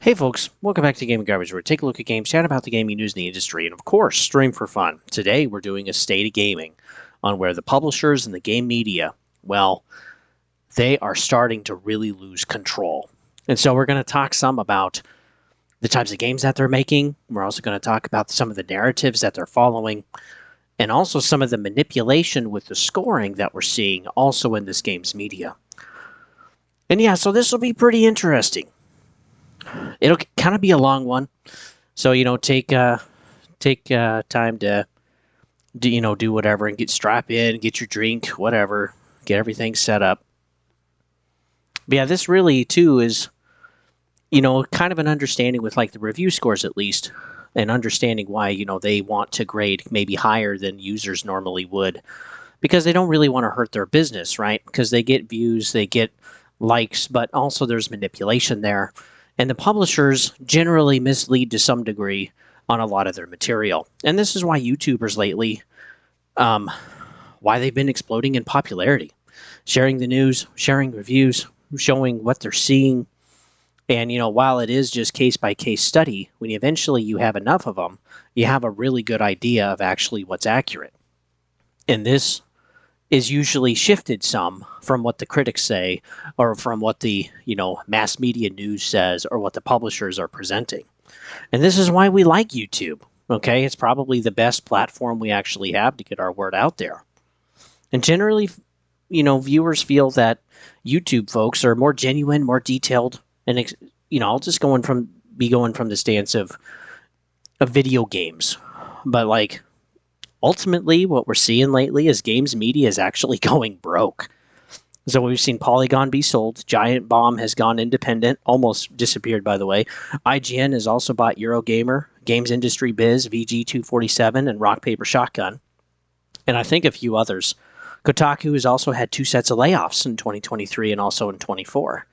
Hey folks, welcome back to Gaming Garbage, where we take a look at games, chat about the gaming news in the industry, and of course, stream for fun. Today we're doing a state of gaming on where the publishers and the game media, well, they are starting to really lose control. And so we're going to talk some about the types of games that they're making. We're also going to talk about some of the narratives that they're following, and also some of the manipulation with the scoring that we're seeing also in this game's media. And yeah, so this will be pretty interesting. It'll kind of be a long one, so take time to do whatever and get strap in, get your drink, whatever, get everything set up. But yeah, this really too is kind of an understanding with like the review scores at least, and understanding why they want to grade maybe higher than users normally would, because they don't really want to hurt their business, right? Because they get views, they get likes, but also there's manipulation there. And the publishers generally mislead to some degree on a lot of their material. And this is why YouTubers lately, why they've been exploding in popularity. Sharing the news, sharing reviews, showing what they're seeing. And, while it is just case-by-case study, when eventually you have enough of them, you have a really good idea of actually what's accurate. And this is usually shifted some from what the critics say or from what the mass media news says or what the publishers are presenting. And this is why we like YouTube. Okay, it's probably the best platform we actually have to get our word out there. And generally, viewers feel that YouTube folks are more genuine, more detailed, and I'll just going from the stance of video games, but like ultimately, what we're seeing lately is games media is actually going broke. So we've seen Polygon be sold. Giant Bomb has gone independent, almost disappeared, by the way. IGN has also bought Eurogamer, Games Industry Biz, VG247, and Rock Paper Shotgun, and I think a few others. Kotaku has also had 2 sets of layoffs in 2023 and also in 24.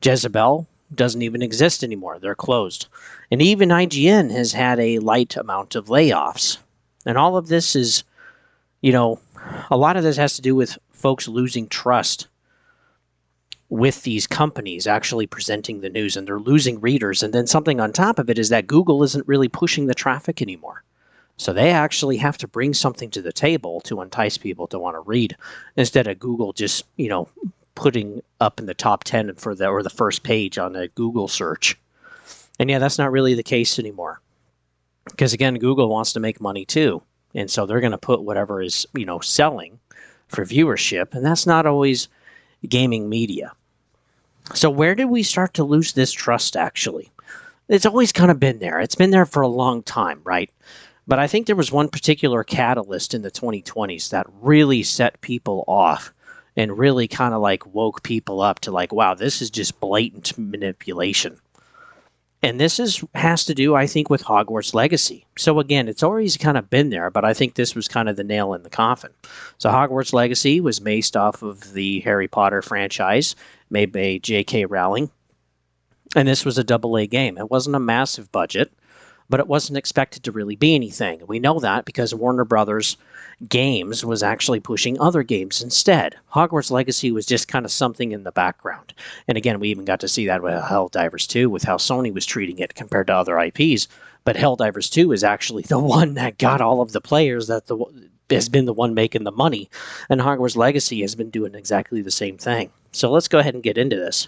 Jezebel doesn't even exist anymore. They're closed. And even IGN has had a light amount of layoffs. And all of this is, a lot of this has to do with folks losing trust with these companies actually presenting the news, and they're losing readers. And then something on top of it is that Google isn't really pushing the traffic anymore. So they actually have to bring something to the table to entice people to want to read, instead of Google just, putting up in the top 10 or the first page on a Google search. And yeah, that's not really the case anymore. Because again, Google wants to make money too. And so they're going to put whatever is, selling for viewership. And that's not always gaming media. So where did we start to lose this trust, actually? It's always kind of been there. It's been there for a long time, right? But I think there was one particular catalyst in the 2020s that really set people off and really kind of like woke people up to like, wow, this is just blatant manipulation. And this has to do, I think, with Hogwarts Legacy. So again, it's always kind of been there, but I think this was kind of the nail in the coffin. So Hogwarts Legacy was based off of the Harry Potter franchise made by J.K. Rowling. And this was a AA game. It wasn't a massive budget, but it wasn't expected to really be anything. We know that because Warner Brothers Games was actually pushing other games instead. Hogwarts Legacy was just kind of something in the background. And again, we even got to see that with Helldivers 2, with how Sony was treating it compared to other IPs. But Helldivers 2 is actually the one that got all of the players, that has been the one making the money. And Hogwarts Legacy has been doing exactly the same thing. So let's go ahead and get into this.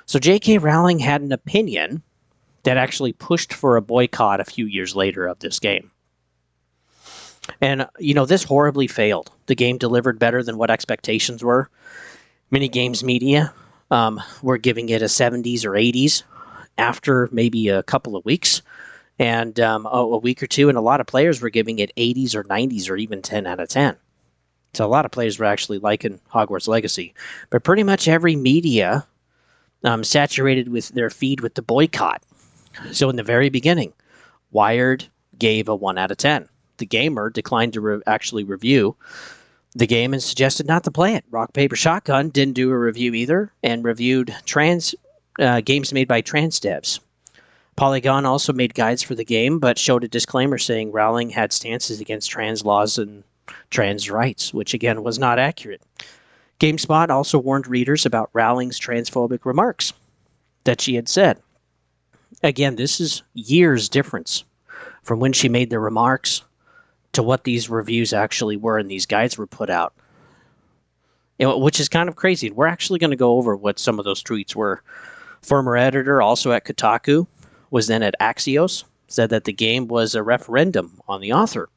So J.K. Rowling had an opinion that actually pushed for a boycott a few years later of this game. And, this horribly failed. The game delivered better than what expectations were. Many games media were giving it a 70s or 80s after maybe a couple of weeks, and a week or two, and a lot of players were giving it 80s or 90s or even 10 out of 10. So a lot of players were actually liking Hogwarts Legacy. But pretty much every media saturated with their feed with the boycott. So in the very beginning, Wired gave a 1 out of 10. The Gamer declined to actually review the game and suggested not to play it. Rock Paper Shotgun didn't do a review either, and reviewed games made by trans devs. Polygon also made guides for the game, but showed a disclaimer saying Rowling had stances against trans laws and trans rights, which again was not accurate. GameSpot also warned readers about Rowling's transphobic remarks that she had said. Again, this is years difference from when she made the remarks to what these reviews actually were and these guides were put out. Which is kind of crazy. We're actually going to go over what some of those tweets were. Former editor, also at Kotaku, was then at Axios, said that the game was a referendum on the author.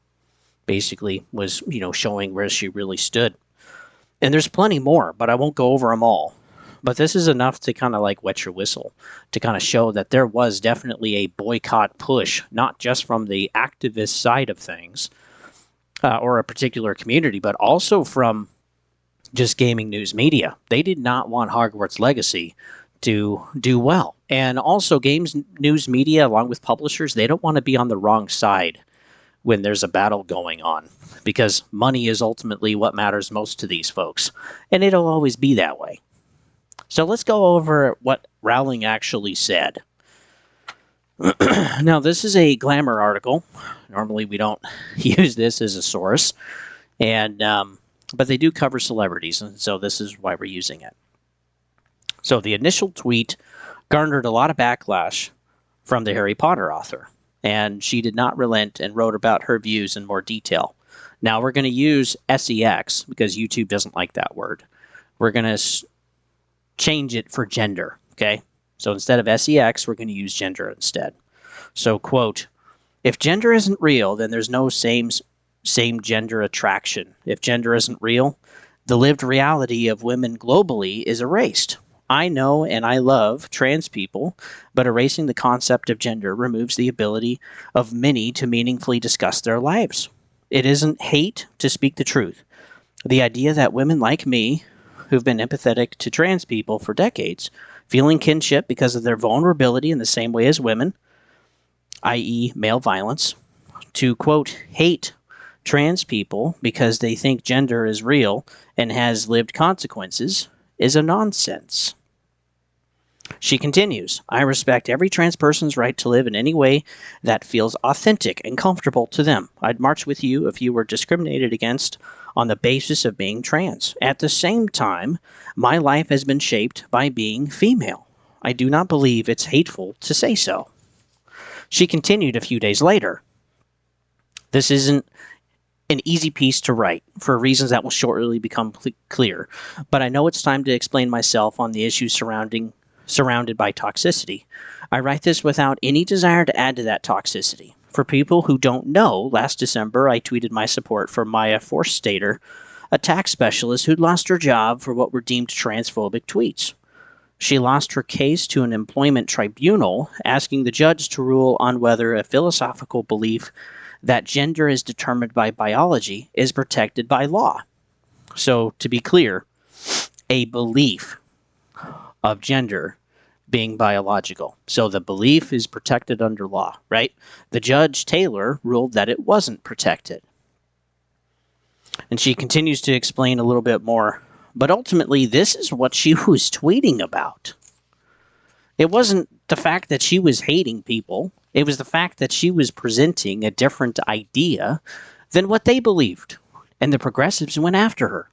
Basically was, showing where she really stood. And there's plenty more, but I won't go over them all. But this is enough to kind of like wet your whistle, to kind of show that there was definitely a boycott push, not just from the activist side of things, or a particular community, but also from just gaming news media. They did not want Hogwarts Legacy to do well. And also games news media, along with publishers, they don't want to be on the wrong side when there's a battle going on, because money is ultimately what matters most to these folks. And it'll always be that way. So let's go over what Rowling actually said. Now, this is a Glamour article. Normally, we don't use this as a source, but they do cover celebrities, and so this is why we're using it. So the initial tweet garnered a lot of backlash from the Harry Potter author, and she did not relent and wrote about her views in more detail. Now, we're going to use sex because YouTube doesn't like that word. We're going to change it for gender, okay? So instead of sex, we're going to use gender instead. So, quote, if gender isn't real, then there's no same gender attraction. If gender isn't real, the lived reality of women globally is erased. I know and I love trans people, but erasing the concept of gender removes the ability of many to meaningfully discuss their lives. It isn't hate to speak the truth. The idea that women like me, who've been empathetic to trans people for decades, feeling kinship because of their vulnerability in the same way as women, i.e. male violence, to, quote, hate trans people because they think gender is real and has lived consequences is a nonsense. She continues, I respect every trans person's right to live in any way that feels authentic and comfortable to them. I'd march with you if you were discriminated against on the basis of being trans. At the same time, my life has been shaped by being female. I do not believe it's hateful to say so. She continued a few days later. This isn't an easy piece to write for reasons that will shortly become clear, but I know it's time to explain myself on the issues surrounded by toxicity. I write this without any desire to add to that toxicity. For people who don't know, last December I tweeted my support for Maya Forstater, a tax specialist who'd lost her job for what were deemed transphobic tweets. She lost her case to an employment tribunal, asking the judge to rule on whether a philosophical belief that gender is determined by biology is protected by law. So, to be clear, a belief of gender being biological. So the belief is protected under law, right? The judge, Taylor, ruled that it wasn't protected. And she continues to explain a little bit more. But ultimately, this is what she was tweeting about. It wasn't the fact that she was hating people. It was the fact that she was presenting a different idea than what they believed. And the progressives went after her.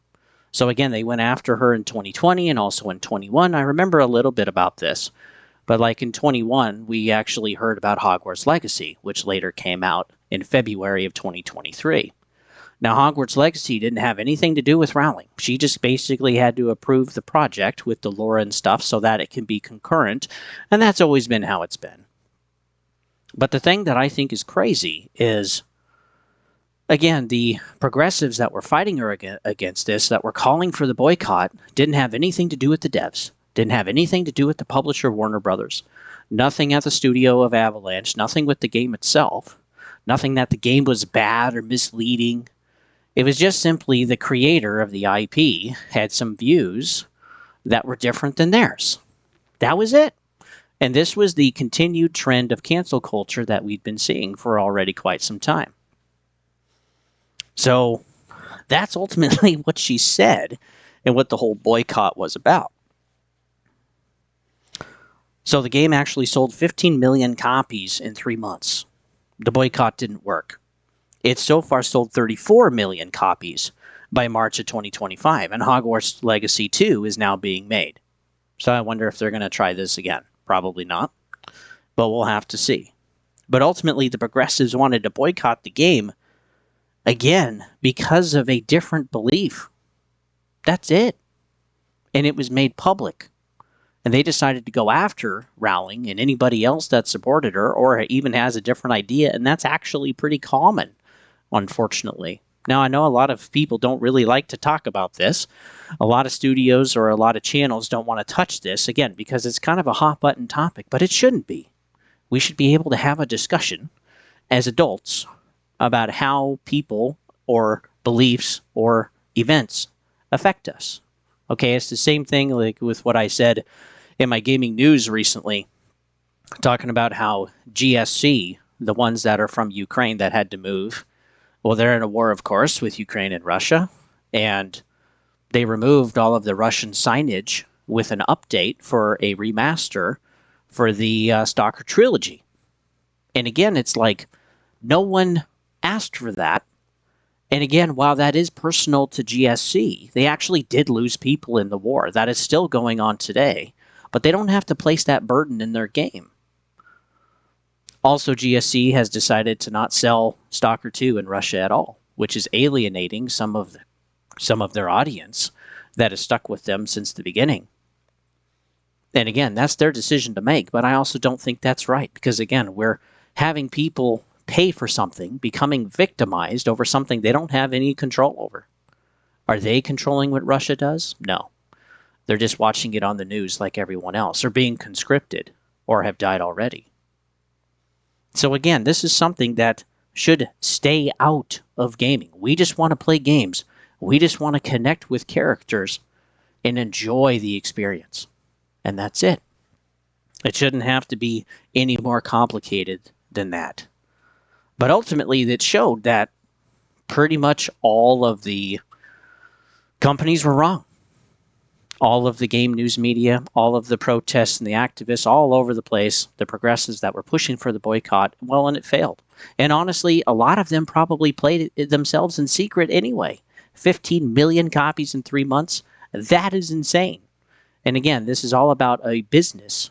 So again, they went after her in 2020 and also in 21. I remember a little bit about this. But like in 21, we actually heard about Hogwarts Legacy, which later came out in February of 2023. Now, Hogwarts Legacy didn't have anything to do with Rowling. She just basically had to approve the project with the lore and stuff so that it can be concurrent, and that's always been how it's been. But the thing that I think is crazy is, again, the progressives that were fighting her against this, that were calling for the boycott, didn't have anything to do with the devs, didn't have anything to do with the publisher Warner Brothers, nothing at the studio of Avalanche, nothing with the game itself, nothing that the game was bad or misleading. It was just simply the creator of the IP had some views that were different than theirs. That was it. And this was the continued trend of cancel culture that we'd been seeing for already quite some time. So that's ultimately what she said and what the whole boycott was about. So the game actually sold 15 million copies in 3 months. The boycott didn't work. It's so far sold 34 million copies by March of 2025, and Hogwarts Legacy 2 is now being made. So I wonder if they're going to try this again. Probably not. but we'll have to see. But ultimately, the progressives wanted to boycott the game, again, because of a different belief. That's it. And it was made public. And they decided to go after Rowling and anybody else that supported her or even has a different idea, and that's actually pretty common, unfortunately. Now, I know a lot of people don't really like to talk about this. A lot of studios or a lot of channels don't want to touch this, again, because it's kind of a hot-button topic, but it shouldn't be. We should be able to have a discussion as adults about how people or beliefs or events affect us. Okay, it's the same thing like with what I said in my gaming news recently, talking about how GSC, the ones that are from Ukraine that had to move, well, they're in a war, of course, with Ukraine and Russia, and they removed all of the Russian signage with an update for a remaster for the Stalker trilogy. And again, it's like no one asked for that. And again, while that is personal to GSC, they actually did lose people in the war. That is still going on today. But they don't have to place that burden in their game. Also, GSC has decided to not sell Stalker 2 in Russia at all, which is alienating some of their audience that has stuck with them since the beginning. And again, that's their decision to make, but I also don't think that's right, because again, we're having people pay for something, becoming victimized over something they don't have any control over. Are they controlling what Russia does? No. They're just watching it on the news like everyone else, or being conscripted, or have died already. So again, this is something that should stay out of gaming. We just want to play games. We just want to connect with characters and enjoy the experience. And that's it. It shouldn't have to be any more complicated than that. But ultimately, it showed that pretty much all of the companies were wrong. All of the game news media, all of the protests and the activists all over the place, the progressives that were pushing for the boycott, well, and it failed. And honestly, a lot of them probably played it themselves in secret anyway. 15 million copies in 3 months, that is insane. And again, this is all about a business.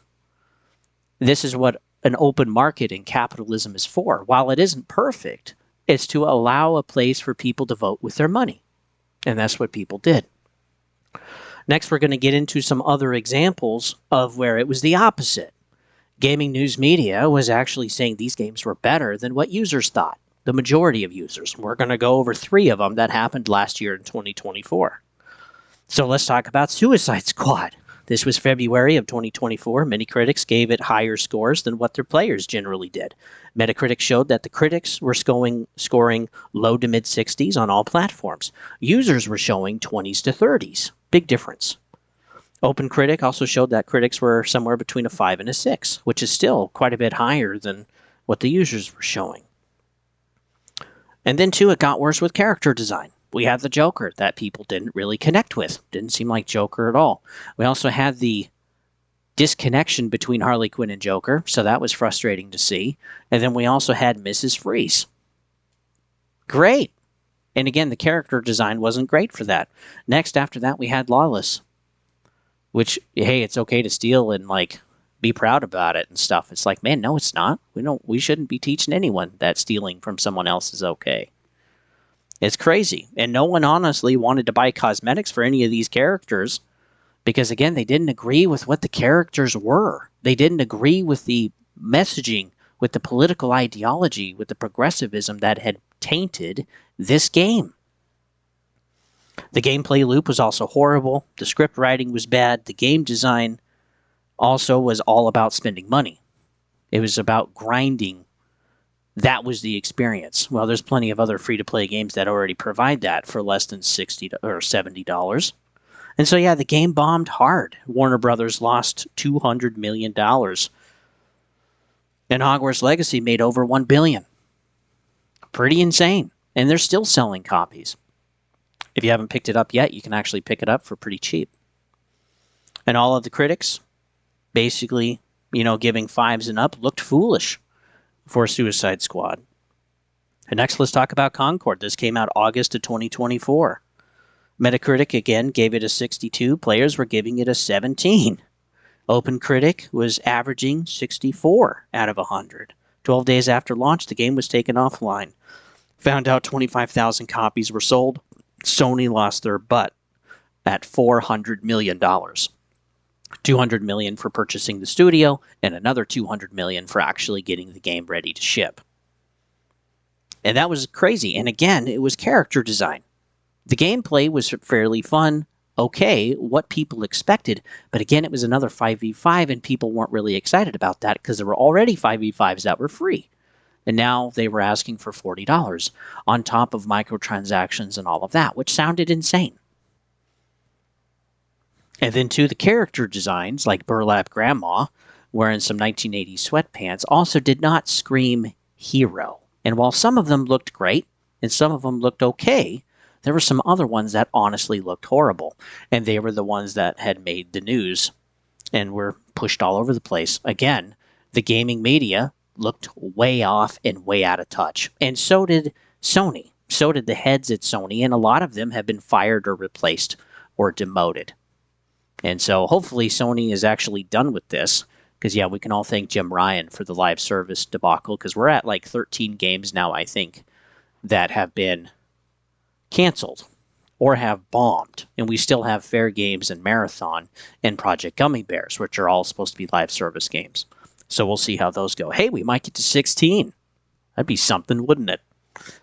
This is what an open market and capitalism is for. While it isn't perfect, it's to allow a place for people to vote with their money. And that's what people did. Next, we're going to get into some other examples of where it was the opposite. Gaming news media was actually saying these games were better than what users thought, the majority of users. We're going to go over 3 of them that happened last year in 2024. So let's talk about Suicide Squad. This was February of 2024. Many critics gave it higher scores than what their players generally did. Metacritic showed that the critics were scoring low to mid 60s on all platforms. Users were showing 20s to 30s. Big difference. OpenCritic also showed that critics were somewhere between a 5 and a 6, which is still quite a bit higher than what the users were showing. And then, too, it got worse with character design. We had the Joker that people didn't really connect with. Didn't seem like Joker at all. We also had the disconnection between Harley Quinn and Joker, so that was frustrating to see. And then we also had Mrs. Freeze. Great. And again, the character design wasn't great for that. Next, after that, we had Lawless, which, hey, it's okay to steal and, like, be proud about it and stuff. It's like, man, no, it's not. We shouldn't be teaching anyone that stealing from someone else is okay. It's crazy. And no one honestly wanted to buy cosmetics for any of these characters because, again, they didn't agree with what the characters were. They didn't agree with the messaging, with the political ideology, with the progressivism that had tainted this game. The gameplay loop was also horrible. The script writing was bad. The game design also was all about spending money. It was about grinding. That was the experience. Well, there's plenty of other free-to-play games that already provide that for less than $60 or $70. And so, yeah, the game bombed hard. Warner Brothers lost $200 million. And Hogwarts Legacy made over $1 billion. Pretty insane. And they're still selling copies. If you haven't picked it up yet, you can actually pick it up for pretty cheap. And all of the critics, basically, giving 5s and up, looked foolish for Suicide Squad. And next, let's talk about Concord. This came out August of 2024. Metacritic, again, gave it a 62. Players were giving it a 17. OpenCritic was averaging 64 out of 100. 12 days after launch, the game was taken offline. Found out 25,000 copies were sold. Sony lost their butt at $400 million. $200 million for purchasing the studio, and another $200 million for actually getting the game ready to ship. And that was crazy. And again, it was character design. The gameplay was fairly fun, okay, what people expected, but again, it was another 5v5, and people weren't really excited about that because there were already 5v5s that were free. And now they were asking for $40 on top of microtransactions and all of that, which sounded insane. And then the character designs, like Burlap Grandma, wearing some 1980s sweatpants, also did not scream hero. And while some of them looked great, and some of them looked okay, there were some other ones that honestly looked horrible. And they were the ones that had made the news and were pushed all over the place. Again, the gaming media looked way off and way out of touch. And so did Sony. So did the heads at Sony, and a lot of them have been fired or replaced or demoted. And so hopefully Sony is actually done with this, because yeah, we can all thank Jim Ryan for the live service debacle, because we're at like 13 games now, I think, that have been canceled or have bombed, and we still have Fair Games and Marathon and Project Gummy Bears, which are all supposed to be live service games. So we'll see how those go. Hey, we might get to 16. That'd be something, wouldn't it?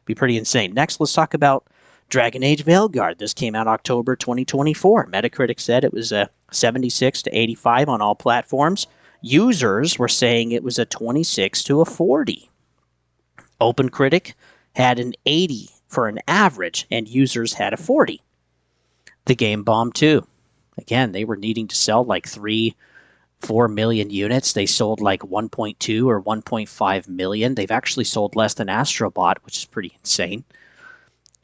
Be pretty insane. Next, let's talk about Dragon Age Veilguard. This came out October 2024. Metacritic said it was a 76 to 85 on all platforms. Users were saying it was a 26 to a 40. OpenCritic had an 80 for an average, and users had a 40. The game bombed too. Again, they were needing to sell like 3-4 million units. They sold like 1.2 or 1.5 million. They've actually sold less than Astrobot, which is pretty insane.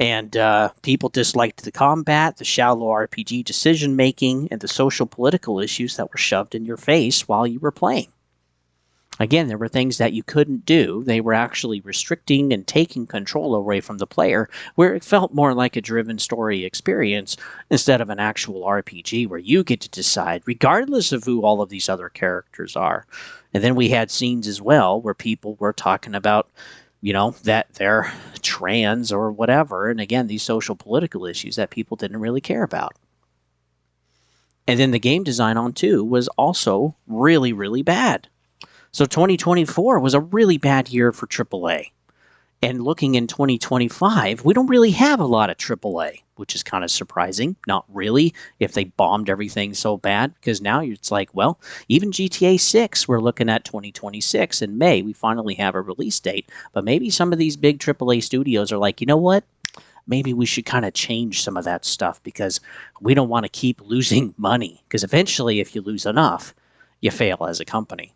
And people disliked the combat, the shallow RPG decision-making, and the social political issues that were shoved in your face while you were playing. Again, there were things that you couldn't do. They were actually restricting and taking control away from the player, where it felt more like a driven story experience instead of an actual RPG where you get to decide, regardless of who all of these other characters are. And then we had scenes as well where people were talking about, that they're trans or whatever. And again, these social political issues that people didn't really care about. And then the game design on 2 was also really, really bad. So 2024 was a really bad year for AAA. And looking in 2025, we don't really have a lot of AAA, which is kind of surprising. Not really, if they bombed everything so bad, because now it's like, well, even GTA 6, we're looking at 2026 in May. We finally have a release date, but maybe some of these big AAA studios are like, you know what? Maybe we should kind of change some of that stuff, because we don't want to keep losing money, because eventually, if you lose enough, you fail as a company.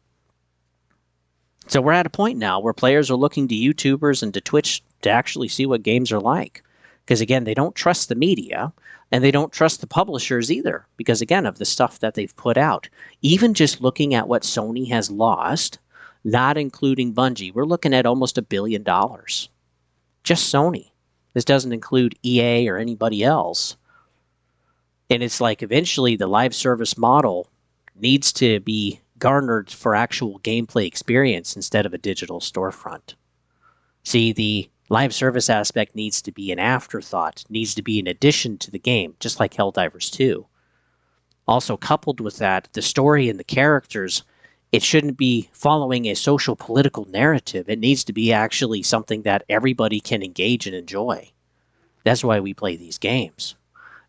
So we're at a point now where players are looking to YouTubers and to Twitch to actually see what games are like. Because again, they don't trust the media, and they don't trust the publishers either, because again, of the stuff that they've put out. Even just looking at what Sony has lost, not including Bungie, we're looking at almost $1 billion. Just Sony. This doesn't include EA or anybody else. And it's like eventually the live service model needs to be garnered for actual gameplay experience instead of a digital storefront. See, the live service aspect needs to be an afterthought, needs to be an addition to the game, just like Helldivers 2. Also, coupled with that, the story and the characters, it shouldn't be following a social political narrative. It needs to be actually something that everybody can engage and enjoy. That's why we play these games.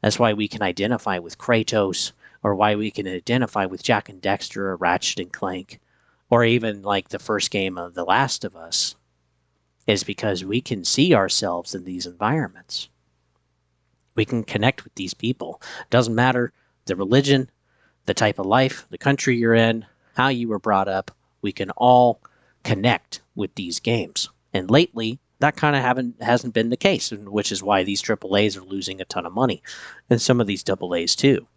That's why we can identify with Kratos, or why we can identify with Jak and Daxter or Ratchet and Clank, or even like the first game of The Last of Us, is because we can see ourselves in these environments. We can connect with these people. Doesn't matter the religion, the type of life, the country you're in, how you were brought up, we can all connect with these games. And lately, that kind of hasn't been the case, which is why these AAAs are losing a ton of money, and some of these AAAs too.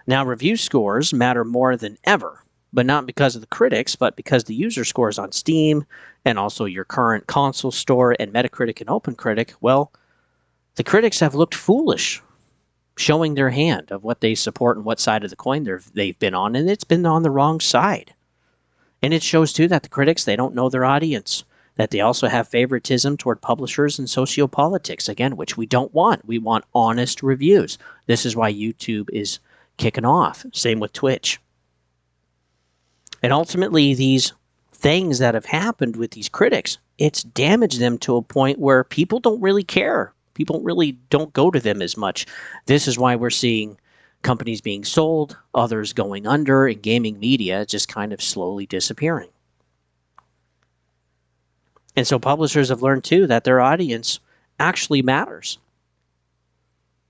Now, review scores matter more than ever, but not because of the critics, but because the user scores on Steam and also your current console store and Metacritic and OpenCritic, well, the critics have looked foolish. showing their hand of what they support and what side of the coin they've been on, and it's been on the wrong side. And it shows, too, that the critics, they don't know their audience, that they also have favoritism toward publishers and sociopolitics, again, which we don't want. We want honest reviews. This is why YouTube is kicking off. Same with Twitch. And ultimately, these things that have happened with these critics, it's damaged them to a point where people don't really care. People really don't go to them as much. This is why we're seeing companies being sold, others going under, and gaming media just kind of slowly disappearing. And so publishers have learned, too, that their audience actually matters.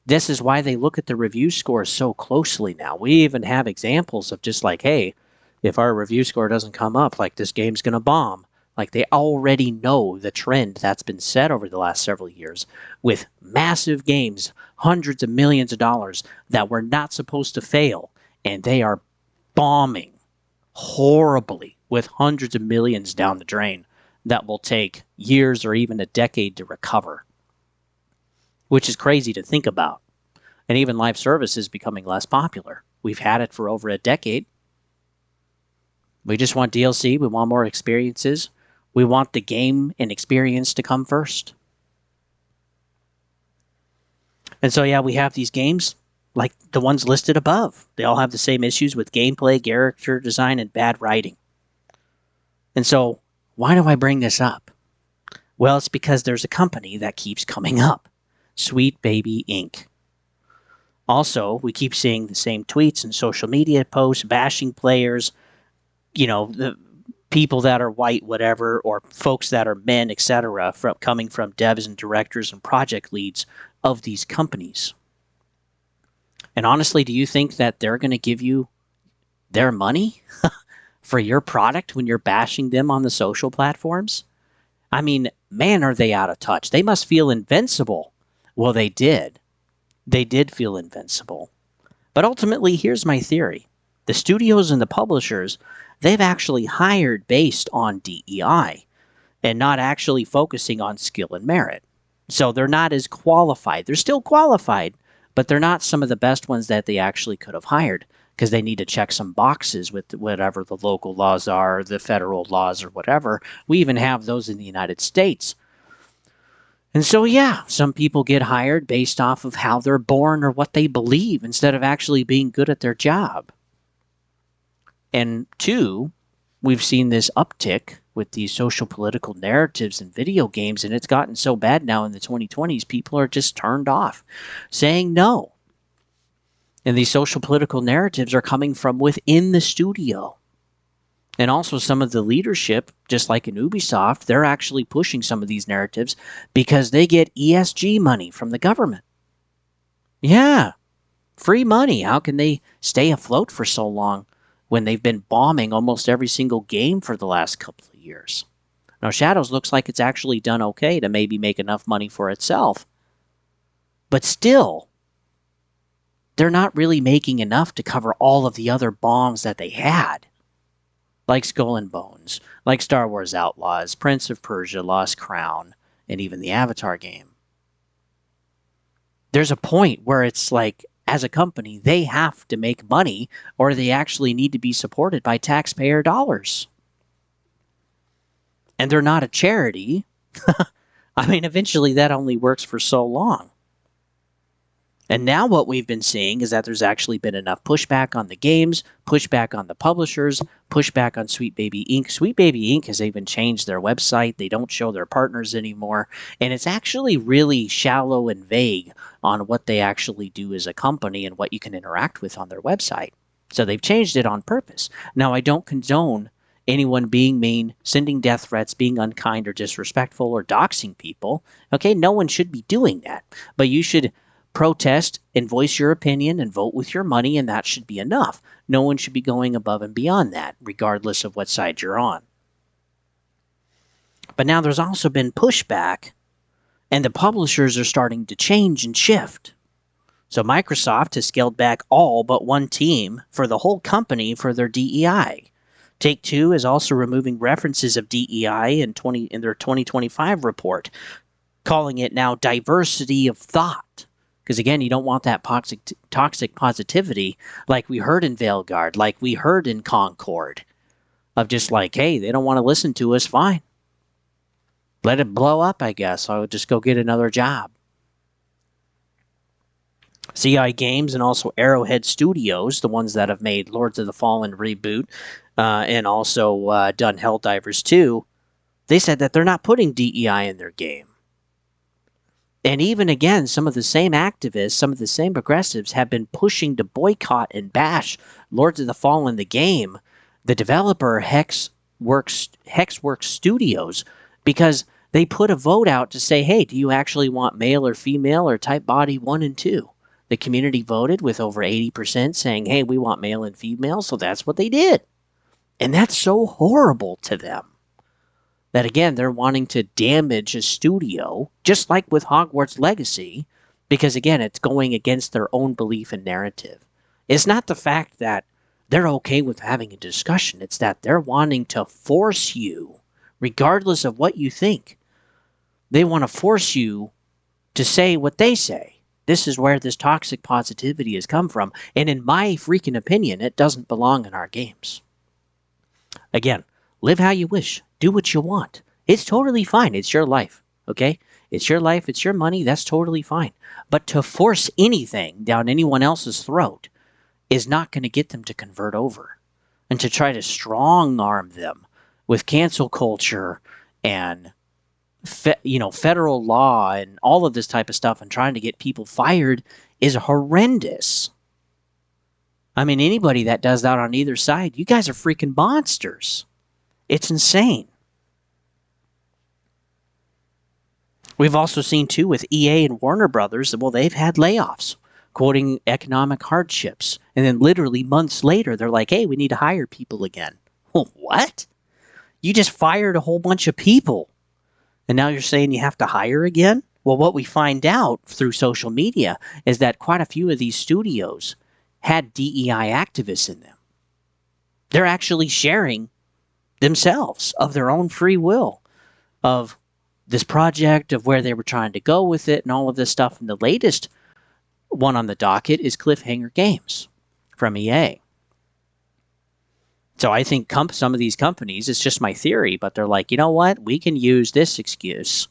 This is why they look at the review scores so closely now. We even have examples of just like, hey, if our review score doesn't come up, like this game's going to bomb. Like they already know the trend that's been set over the last several years with massive games, hundreds of millions of dollars that were not supposed to fail. And they are bombing horribly with hundreds of millions down the drain that will take years or even a decade to recover, which is crazy to think about. And even live service is becoming less popular. We've had it for over a decade. We just want DLC. We want more experiences. We want the game and experience to come first. And so, yeah, we have these games like the ones listed above. They all have the same issues with gameplay, character design, and bad writing. And so, why do I bring this up? Well, it's because there's a company that keeps coming up. SweetBabyInc. Also, we keep seeing the same tweets and social media posts bashing players, the people that are white, whatever, or folks that are men, etc., coming from devs and directors and project leads of these companies. And honestly, do you think that they're going to give you their money for your product when you're bashing them on the social platforms? I mean, man, are they out of touch. They must feel invincible. Well, they did. They did feel invincible. But ultimately, here's my theory. The studios and the publishers, they've actually hired based on DEI and not actually focusing on skill and merit. So they're not as qualified. They're still qualified, but they're not some of the best ones that they actually could have hired because they need to check some boxes with whatever the local laws are, the federal laws or whatever. We even have those in the United States. And so, yeah, some people get hired based off of how they're born or what they believe instead of actually being good at their job. And two, we've seen this uptick with these social political narratives in video games, and it's gotten so bad now in the 2020s, people are just turned off, saying no. And these social political narratives are coming from within the studio. And also some of the leadership, just like in Ubisoft, they're actually pushing some of these narratives because they get ESG money from the government. Yeah, free money. How can they stay afloat for so long when they've been bombing almost every single game for the last couple of years? Now, Shadows looks like it's actually done okay to maybe make enough money for itself. But still, they're not really making enough to cover all of the other bombs that they had. Like Skull and Bones, like Star Wars Outlaws, Prince of Persia, Lost Crown, and even the Avatar game. There's a point where it's like, as a company, they have to make money or they actually need to be supported by taxpayer dollars. And they're not a charity. I mean, eventually that only works for so long. And now what we've been seeing is that there's actually been enough pushback on the games, pushback on the publishers, pushback on SweetBabyInc. SweetBabyInc has even changed their website. They don't show their partners anymore. And it's actually really shallow and vague on what they actually do as a company and what you can interact with on their website. So they've changed it on purpose. Now, I don't condone anyone being mean, sending death threats, being unkind or disrespectful, or doxing people. Okay, no one should be doing that. But you should protest and voice your opinion and vote with your money, and that should be enough. No one should be going above and beyond that, regardless of what side you're on. But now there's also been pushback, and the publishers are starting to change and shift. So Microsoft has scaled back all but one team for the whole company for their DEI. Take-Two is also removing references of DEI in their 2025 report, calling it now diversity of thought. Because again, you don't want that toxic positivity like we heard in Veilguard, like we heard in Concord, of just like, hey, they don't want to listen to us, fine. Let it blow up, I guess. I'll just go get another job. CI Games and also Arrowhead Studios, the ones that have made Lords of the Fallen reboot and also done Helldivers 2, they said that they're not putting DEI in their game. And even again, some of the same activists, some of the same progressives have been pushing to boycott and bash Lords of the Fallen, the game, the developer Hexworks Studios, because they put a vote out to say, hey, do you actually want male or female or type body 1 and 2? The community voted with over 80% saying, hey, we want male and female, so that's what they did. And that's so horrible to them. That again, they're wanting to damage a studio, just like with Hogwarts Legacy, because again, it's going against their own belief and narrative. It's not the fact that they're okay with having a discussion, it's that they're wanting to force you, regardless of what you think. They want to force you to say what they say. This is where this toxic positivity has come from, and in my freaking opinion, it doesn't belong in our games. Again, live how you wish. Do what you want. It's totally fine. It's your life, okay? It's your life. It's your money. That's totally fine. But to force anything down anyone else's throat is not going to get them to convert over. And to try to strong-arm them with cancel culture and federal law and all of this type of stuff and trying to get people fired is horrendous. I mean, anybody that does that on either side, you guys are freaking monsters. It's insane. We've also seen, too, with EA and Warner Brothers, well, they've had layoffs, quoting economic hardships. And then literally months later, they're like, hey, we need to hire people again. Well, what? You just fired a whole bunch of people. And now you're saying you have to hire again? Well, what we find out through social media is that quite a few of these studios had DEI activists in them. They're actually sharing themselves of their own free will of this project, of where they were trying to go with it and all of this stuff. And the latest one on the docket is Cliffhanger Games from EA. So I think some of these companies, it's just my theory, but they're like, you know what? We can use this excuse,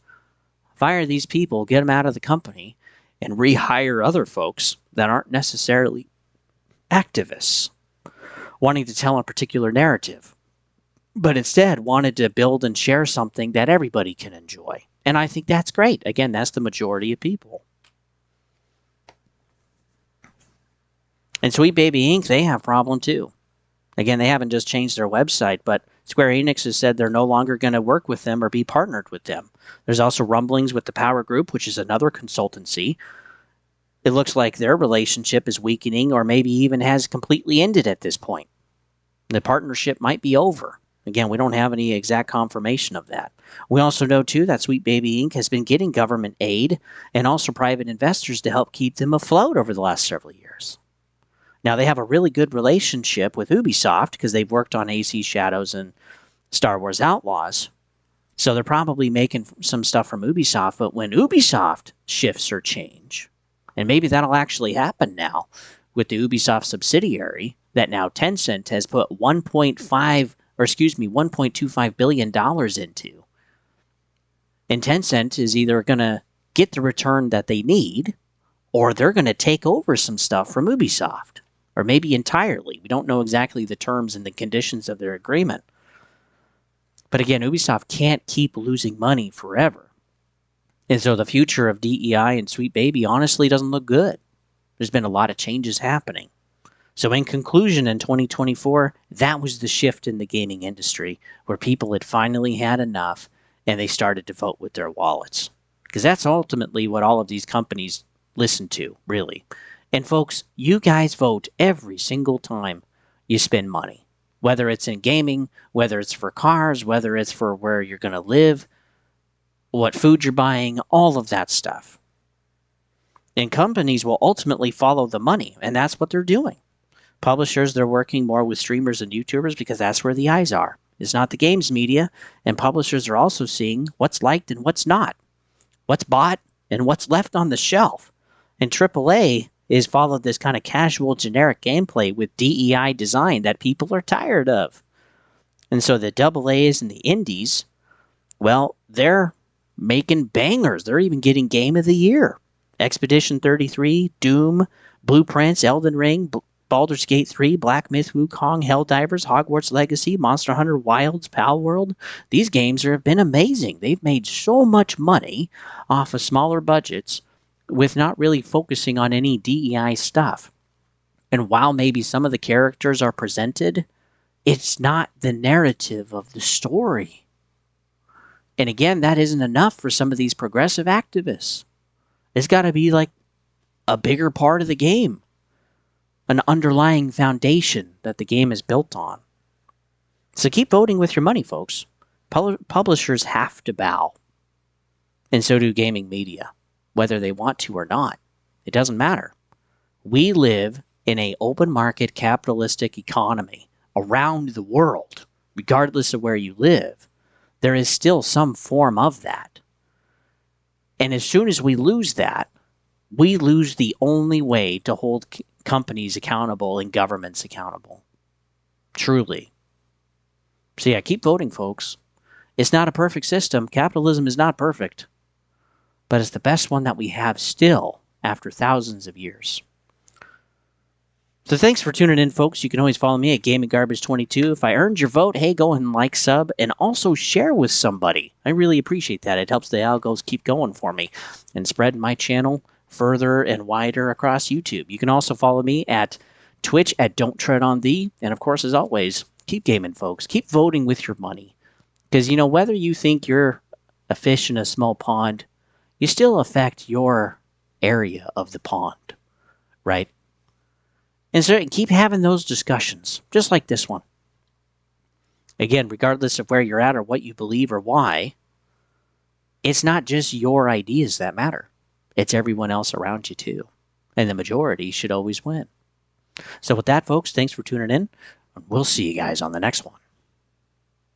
fire these people, get them out of the company, and rehire other folks that aren't necessarily activists, wanting to tell a particular narrative, but instead wanted to build and share something that everybody can enjoy. And I think that's great. Again, that's the majority of people. And SweetBabyInc, they have a problem too. Again, they haven't just changed their website, but Square Enix has said they're no longer going to work with them or be partnered with them. There's also rumblings with the Power Group, which is another consultancy. It looks like their relationship is weakening or maybe even has completely ended at this point. The partnership might be over. Again, we don't have any exact confirmation of that. We also know, too, that SweetBabyInc has been getting government aid and also private investors to help keep them afloat over the last several years. Now, they have a really good relationship with Ubisoft because they've worked on AC Shadows and Star Wars Outlaws. So they're probably making some stuff from Ubisoft, but when Ubisoft shifts or change, and maybe that'll actually happen now with the Ubisoft subsidiary that now Tencent has put $1.25 billion into. And Tencent is either going to get the return that they need, or they're going to take over some stuff from Ubisoft. Or maybe entirely. We don't know exactly the terms and the conditions of their agreement. But again, Ubisoft can't keep losing money forever. And so the future of DEI and Sweet Baby honestly doesn't look good. There's been a lot of changes happening. So in conclusion, in 2024, that was the shift in the gaming industry where people had finally had enough and they started to vote with their wallets. Because that's ultimately what all of these companies listen to, really. And folks, you guys vote every single time you spend money. Whether it's in gaming, whether it's for cars, whether it's for where you're going to live, what food you're buying, all of that stuff. And companies will ultimately follow the money, and that's what they're doing. Publishers, they're working more with streamers and YouTubers because that's where the eyes are. It's not the games media, and publishers are also seeing what's liked and what's not, what's bought and what's left on the shelf. And AAA is followed this kind of casual, generic gameplay with DEI design that people are tired of. And so the AA's and the indies, well, they're making bangers. They're even getting Game of the Year. Expedition 33, Doom, Blueprints, Elden Ring, Baldur's Gate 3, Black Myth Wukong, Helldivers, Hogwarts Legacy, Monster Hunter Wilds, Palworld. These games have been amazing. They've made so much money off of smaller budgets with not really focusing on any DEI stuff. And while maybe some of the characters are presented, it's not the narrative of the story. And again, that isn't enough for some of these progressive activists. It's got to be like a bigger part of the game, an underlying foundation that the game is built on. So keep voting with your money, folks. Publishers have to bow. And so do gaming media, whether they want to or not. It doesn't matter. We live in an open market capitalistic economy around the world, regardless of where you live. There is still some form of that. And as soon as we lose that, we lose the only way to hold companies accountable and governments accountable. Truly. So yeah, keep voting, folks. It's not a perfect system. Capitalism is not perfect. But it's the best one that we have still after thousands of years. So thanks for tuning in, folks. You can always follow me at GamingGarbage22. If I earned your vote, hey, go ahead and like, sub, and also share with somebody. I really appreciate that. It helps the algos keep going for me and spread my channel further and wider across YouTube. You can also follow me at Twitch at Don't Tread on Thee. And of course, as always, keep gaming, folks. Keep voting with your money. Because, you know, whether you think you're a fish in a small pond, you still affect your area of the pond, right? And so keep having those discussions, just like this one. Again, regardless of where you're at or what you believe or why, it's not just your ideas that matter. It's everyone else around you too. And the majority should always win. So with that, folks, thanks for tuning in. And we'll see you guys on the next one.